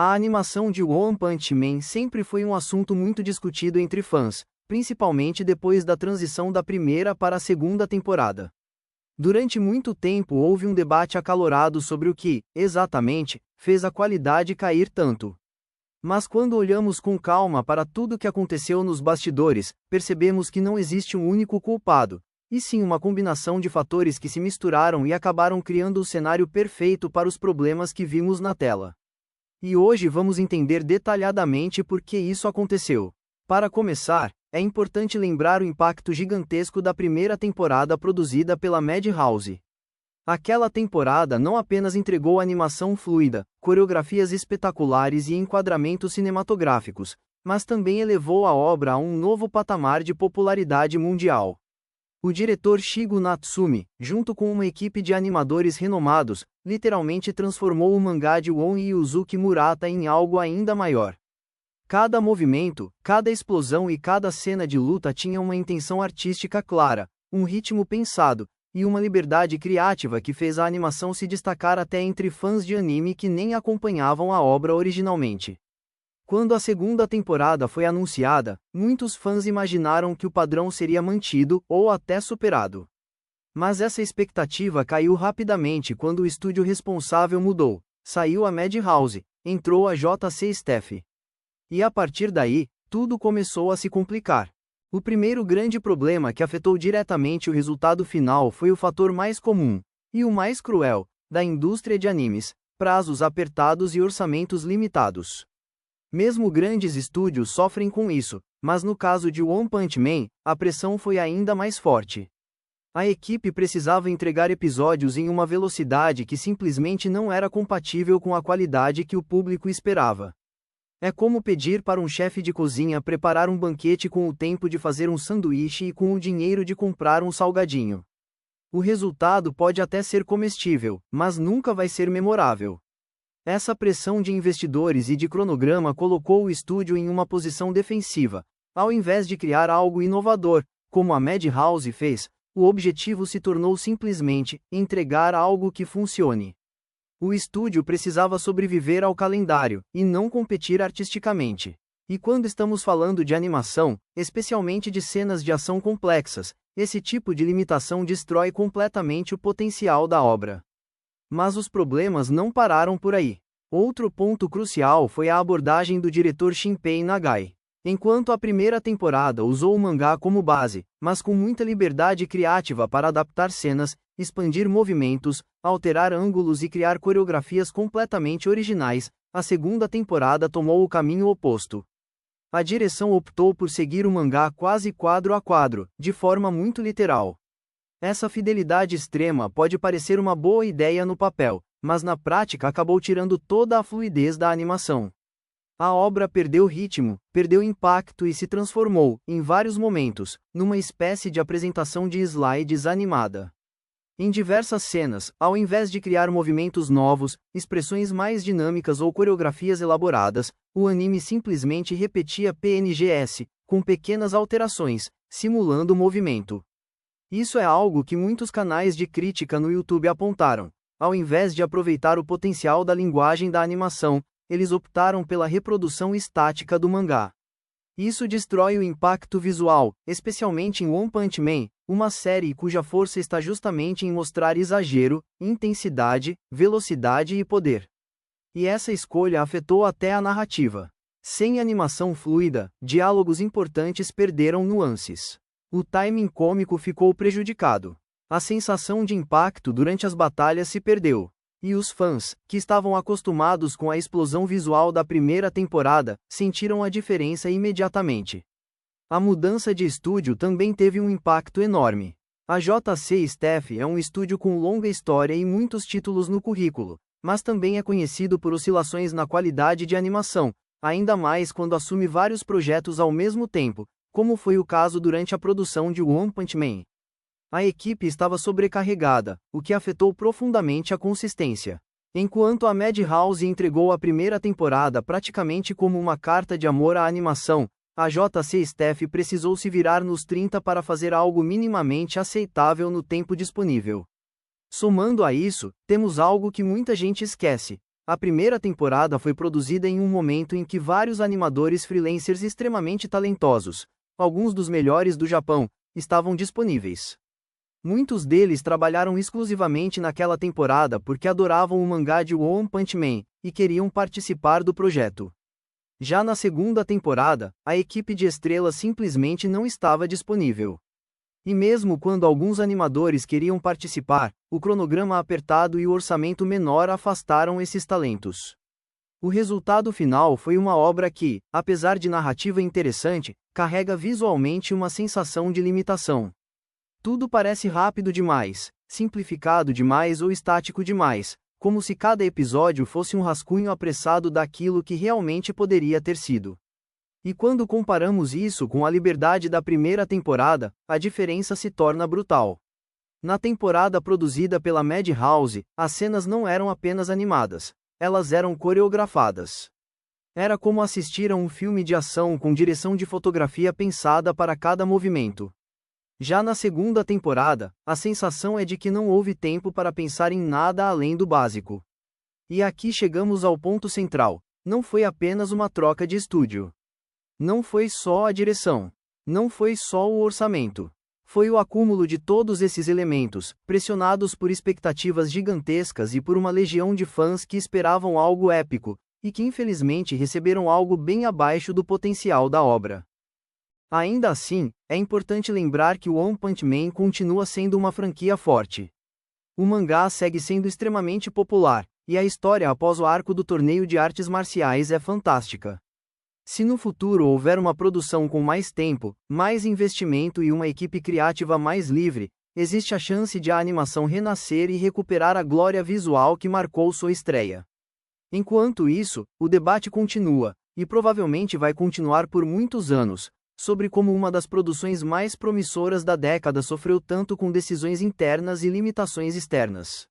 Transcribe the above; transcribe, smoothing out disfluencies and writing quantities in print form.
A animação de One Punch Man sempre foi um assunto muito discutido entre fãs, principalmente depois da transição da primeira para a segunda temporada. Durante muito tempo houve um debate acalorado sobre o que, exatamente, fez a qualidade cair tanto. Mas quando olhamos com calma para tudo o que aconteceu nos bastidores, percebemos que não existe um único culpado, e sim uma combinação de fatores que se misturaram e acabaram criando o cenário perfeito para os problemas que vimos na tela. E hoje vamos entender detalhadamente por que isso aconteceu. Para começar, é importante lembrar o impacto gigantesco da primeira temporada produzida pela Madhouse. Aquela temporada não apenas entregou animação fluida, coreografias espetaculares e enquadramentos cinematográficos, mas também elevou a obra a um novo patamar de popularidade mundial. O diretor Shigo Natsumi, junto com uma equipe de animadores renomados, literalmente transformou o mangá de One Yuzuki Murata em algo ainda maior. Cada movimento, cada explosão e cada cena de luta tinha uma intenção artística clara, um ritmo pensado, e uma liberdade criativa que fez a animação se destacar até entre fãs de anime que nem acompanhavam a obra originalmente. Quando a segunda temporada foi anunciada, muitos fãs imaginaram que o padrão seria mantido ou até superado. Mas essa expectativa caiu rapidamente quando o estúdio responsável mudou, saiu a Madhouse, entrou a JC Staff. E a partir daí, tudo começou a se complicar. O primeiro grande problema que afetou diretamente o resultado final foi o fator mais comum, e o mais cruel, da indústria de animes: prazos apertados e orçamentos limitados. Mesmo grandes estúdios sofrem com isso, mas no caso de One Punch Man, a pressão foi ainda mais forte. A equipe precisava entregar episódios em uma velocidade que simplesmente não era compatível com a qualidade que o público esperava. É como pedir para um chefe de cozinha preparar um banquete com o tempo de fazer um sanduíche e com o dinheiro de comprar um salgadinho. O resultado pode até ser comestível, mas nunca vai ser memorável. Essa pressão de investidores e de cronograma colocou o estúdio em uma posição defensiva. Ao invés de criar algo inovador, como a Madhouse fez, o objetivo se tornou simplesmente entregar algo que funcione. O estúdio precisava sobreviver ao calendário, e não competir artisticamente. E quando estamos falando de animação, especialmente de cenas de ação complexas, esse tipo de limitação destrói completamente o potencial da obra. Mas os problemas não pararam por aí. Outro ponto crucial foi a abordagem do diretor Shinpei Nagai. Enquanto a primeira temporada usou o mangá como base, mas com muita liberdade criativa para adaptar cenas, expandir movimentos, alterar ângulos e criar coreografias completamente originais, a segunda temporada tomou o caminho oposto. A direção optou por seguir o mangá quase quadro a quadro, de forma muito literal. Essa fidelidade extrema pode parecer uma boa ideia no papel, mas na prática acabou tirando toda a fluidez da animação. A obra perdeu ritmo, perdeu impacto e se transformou, em vários momentos, numa espécie de apresentação de slides animada. Em diversas cenas, ao invés de criar movimentos novos, expressões mais dinâmicas ou coreografias elaboradas, o anime simplesmente repetia PNGs, com pequenas alterações, simulando o movimento. Isso é algo que muitos canais de crítica no YouTube apontaram. Ao invés de aproveitar o potencial da linguagem da animação, eles optaram pela reprodução estática do mangá. Isso destrói o impacto visual, especialmente em One Punch Man, uma série cuja força está justamente em mostrar exagero, intensidade, velocidade e poder. E essa escolha afetou até a narrativa. Sem animação fluida, diálogos importantes perderam nuances. O timing cômico ficou prejudicado. A sensação de impacto durante as batalhas se perdeu. E os fãs, que estavam acostumados com a explosão visual da primeira temporada, sentiram a diferença imediatamente. A mudança de estúdio também teve um impacto enorme. A JC Staff é um estúdio com longa história e muitos títulos no currículo, mas também é conhecido por oscilações na qualidade de animação, ainda mais quando assume vários projetos ao mesmo tempo, como foi o caso durante a produção de One Punch Man. A equipe estava sobrecarregada, o que afetou profundamente a consistência. Enquanto a Madhouse entregou a primeira temporada praticamente como uma carta de amor à animação, a JC Staff precisou se virar nos 30 para fazer algo minimamente aceitável no tempo disponível. Somando a isso, temos algo que muita gente esquece: A primeira temporada foi produzida em um momento em que vários animadores freelancers extremamente talentosos, alguns dos melhores do Japão, estavam disponíveis. Muitos deles trabalharam exclusivamente naquela temporada porque adoravam o mangá de One Punch Man e queriam participar do projeto. Já na segunda temporada, a equipe de estrelas simplesmente não estava disponível. E mesmo quando alguns animadores queriam participar, o cronograma apertado e o orçamento menor afastaram esses talentos. O resultado final foi uma obra que, apesar de narrativa interessante, carrega visualmente uma sensação de limitação. Tudo parece rápido demais, simplificado demais ou estático demais, como se cada episódio fosse um rascunho apressado daquilo que realmente poderia ter sido. E quando comparamos isso com a liberdade da primeira temporada, a diferença se torna brutal. Na temporada produzida pela Madhouse, as cenas não eram apenas animadas, elas eram coreografadas. Era como assistir a um filme de ação com direção de fotografia pensada para cada movimento. Já na segunda temporada, a sensação é de que não houve tempo para pensar em nada além do básico. E aqui chegamos ao ponto central: não foi apenas uma troca de estúdio. Não foi só a direção. Não foi só o orçamento. Foi o acúmulo de todos esses elementos, pressionados por expectativas gigantescas e por uma legião de fãs que esperavam algo épico, e que infelizmente receberam algo bem abaixo do potencial da obra. Ainda assim, é importante lembrar que One Punch Man continua sendo uma franquia forte. O mangá segue sendo extremamente popular, e a história após o arco do torneio de artes marciais é fantástica. Se no futuro houver uma produção com mais tempo, mais investimento e uma equipe criativa mais livre, existe a chance de a animação renascer e recuperar a glória visual que marcou sua estreia. Enquanto isso, o debate continua, e provavelmente vai continuar por muitos anos, sobre como uma das produções mais promissoras da década sofreu tanto com decisões internas e limitações externas.